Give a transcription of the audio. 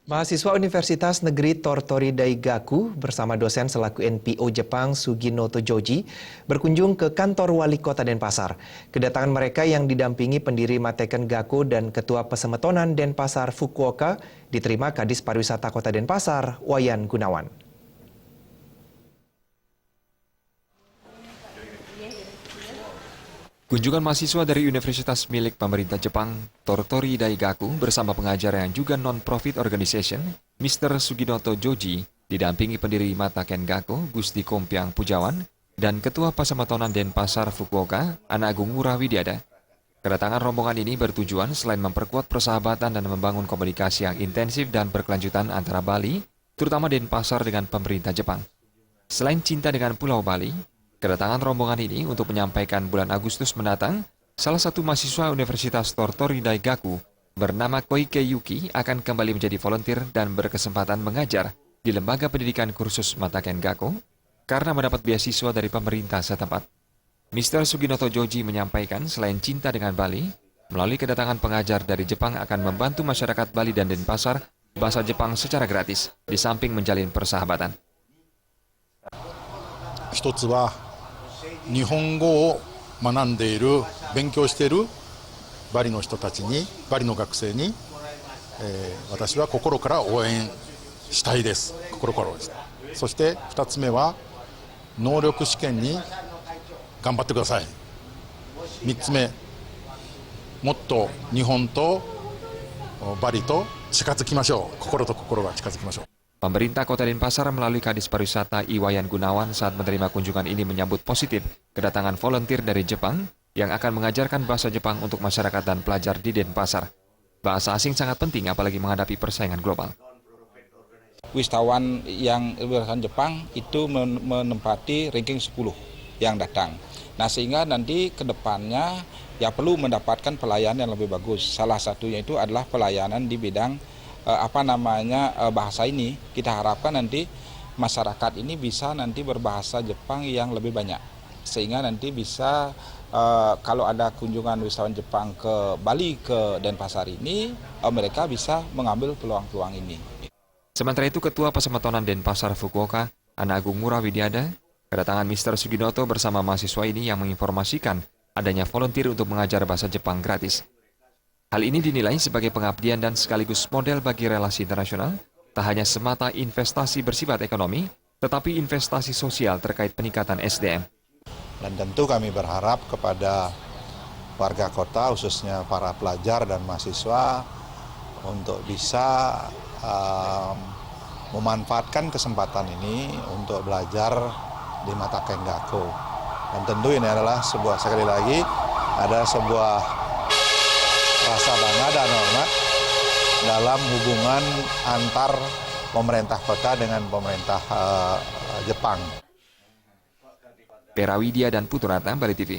Mahasiswa Universitas Negeri Tortori Daigaku bersama dosen selaku NPO Jepang Suginoto Joji berkunjung ke kantor Wali Kota Denpasar. Kedatangan mereka yang didampingi pendiri Mateken Gakko dan Ketua Pesemetonan Denpasar Fukuoka diterima Kadis Pariwisata Kota Denpasar, Wayan Gunawan. Kunjungan mahasiswa dari universitas milik pemerintah Jepang, Tortori Daigaku, bersama pengajar yang juga non-profit organization, Mr. Suginoto Joji, didampingi pendiri Mateken Gakko, Gusti Kompiang Pujawan, dan Ketua Pasemetonan Denpasar Fukuoka, Ana Agung Ngurah Widiada. Kedatangan rombongan ini bertujuan selain memperkuat persahabatan dan membangun komunikasi yang intensif dan berkelanjutan antara Bali, terutama Denpasar dengan pemerintah Jepang. Selain cinta dengan Pulau Bali, kedatangan rombongan ini untuk menyampaikan bulan Agustus mendatang, salah satu mahasiswa Universitas Tortori Daigaku bernama Koike Yuki akan kembali menjadi volunteer dan berkesempatan mengajar di Lembaga Pendidikan Kursus Mateken Gakko karena mendapat beasiswa dari pemerintah setempat. Mr. Suginoto Joji menyampaikan selain cinta dengan Bali, melalui kedatangan pengajar dari Jepang akan membantu masyarakat Bali dan Denpasar bahasa Jepang secara gratis, di samping menjalin persahabatan. 一つは日本語を学んでいる勉強しているバリの人たちにバリの学生に、私は心から応援したいです。心から応援したい。そして2つ目は能力試験に頑張ってください。3つ目、もっと日本とバリと近づきましょう。心と心が近づきましょう。 Pemerintah Kota Denpasar melalui Kadis Pariwisata Wayan Gunawan saat menerima kunjungan ini menyambut positif kedatangan volunteer dari Jepang yang akan mengajarkan bahasa Jepang untuk masyarakat dan pelajar di Denpasar. Bahasa asing sangat penting apalagi menghadapi persaingan global. Wisatawan Jepang itu menempati ranking 10 yang datang. Nah, sehingga nanti ke depannya ya perlu mendapatkan pelayanan yang lebih bagus. Salah satunya itu adalah pelayanan di bidang bahasa ini. Kita harapkan nanti masyarakat ini bisa nanti berbahasa Jepang yang lebih banyak, sehingga nanti bisa kalau ada kunjungan wisatawan Jepang ke Bali, ke Denpasar ini, mereka bisa mengambil peluang-peluang ini. Sementara itu, Ketua Pesemetonan Denpasar Fukuoka, Ana Agung Ngurah Widiada, kedatangan Mr. Suginoto bersama mahasiswa ini yang menginformasikan adanya volunteer untuk mengajar bahasa Jepang gratis. Hal ini dinilai sebagai pengabdian dan sekaligus model bagi relasi internasional, tak hanya semata investasi bersifat ekonomi, tetapi investasi sosial terkait peningkatan SDM. Dan tentu kami berharap kepada warga kota, khususnya para pelajar dan mahasiswa, untuk bisa memanfaatkan kesempatan ini untuk belajar di Mateken Gakko. Dan tentu ini adalah sekali lagi, ada sebuah rasa bangga dan hormat dalam hubungan antar pemerintah kota dengan pemerintah Jepang. Pera Widya dan Putu Ratna, Bali TV.